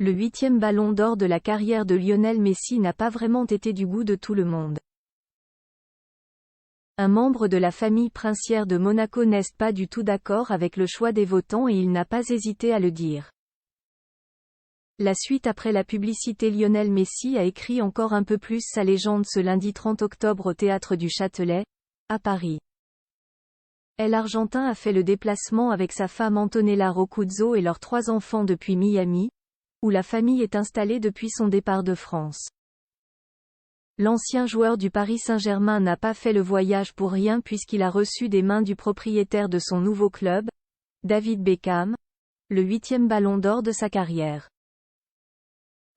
le 8e ballon d'or de la carrière de Lionel Messi n'a pas vraiment été du goût de tout le monde. Un membre de la famille princière de Monaco n'est pas du tout d'accord avec le choix des votants et il n'a pas hésité à le dire. La suite après la publicité. Lionel Messi a écrit encore un peu plus sa légende ce lundi 30 octobre au Théâtre du Châtelet, à Paris. L'Argentin a fait le déplacement avec sa femme Antonella Roccuzzo et leurs 3 enfants depuis Miami, où la famille est installée depuis son départ de France. L'ancien joueur du Paris Saint-Germain n'a pas fait le voyage pour rien puisqu'il a reçu des mains du propriétaire de son nouveau club, David Beckham, le 8e ballon d'or de sa carrière.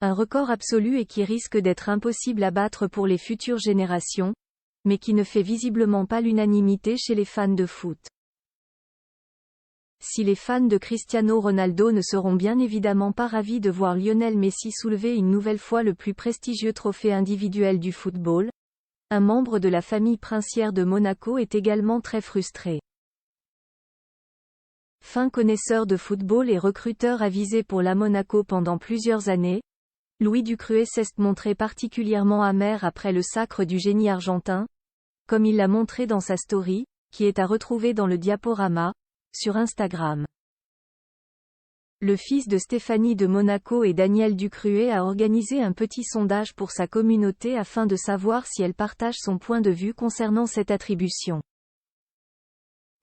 Un record absolu et qui risque d'être impossible à battre pour les futures générations, mais qui ne fait visiblement pas l'unanimité chez les fans de foot. Si les fans de Cristiano Ronaldo ne seront bien évidemment pas ravis de voir Lionel Messi soulever une nouvelle fois le plus prestigieux trophée individuel du football, un membre de la famille princière de Monaco est également très frustré. Fin connaisseur de football et recruteur avisé pour la Monaco pendant plusieurs années, Louis Ducruet s'est montré particulièrement amer après le sacre du génie argentin, comme il l'a montré dans sa story, qui est à retrouver dans le diaporama, sur Instagram. Le fils de Stéphanie de Monaco et Daniel Ducruet a organisé un petit sondage pour sa communauté afin de savoir si elle partage son point de vue concernant cette attribution.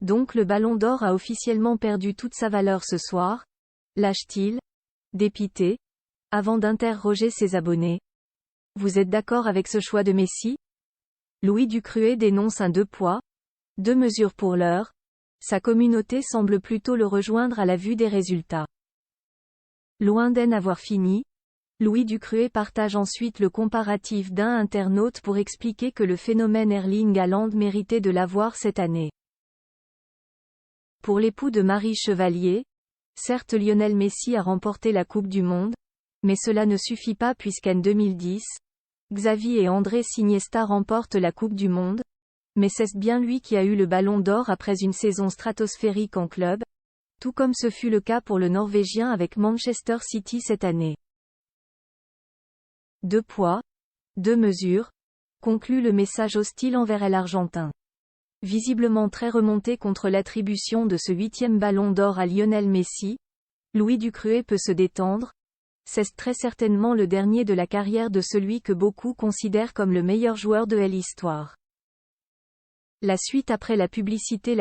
Donc le ballon d'or a officiellement perdu toute sa valeur ce soir, lâche-t-il, dépité, avant d'interroger ses abonnés. Vous êtes d'accord avec ce choix de Messi? Louis Ducruet dénonce un 2 poids, 2 mesures pour l'heure. Sa communauté semble plutôt le rejoindre à la vue des résultats. Loin d'en avoir fini, Louis Ducruet partage ensuite le comparatif d'un internaute pour expliquer que le phénomène Erling Haaland méritait de l'avoir cette année. Pour l'époux de Marie Chevalier, certes Lionel Messi a remporté la Coupe du Monde, mais cela ne suffit pas puisqu'en 2010, Xavi et Andrés Iniesta remportent la Coupe du Monde, mais c'est bien lui qui a eu le ballon d'or après une saison stratosphérique en club, tout comme ce fut le cas pour le Norvégien avec Manchester City cette année. 2 poids, 2 mesures, conclut le message hostile envers l'Argentin. Visiblement très remonté contre l'attribution de ce 8e ballon d'or à Lionel Messi, Louis Ducruet peut se détendre. C'est très certainement le dernier de la carrière de celui que beaucoup considèrent comme le meilleur joueur de l'histoire. La suite après la publicité.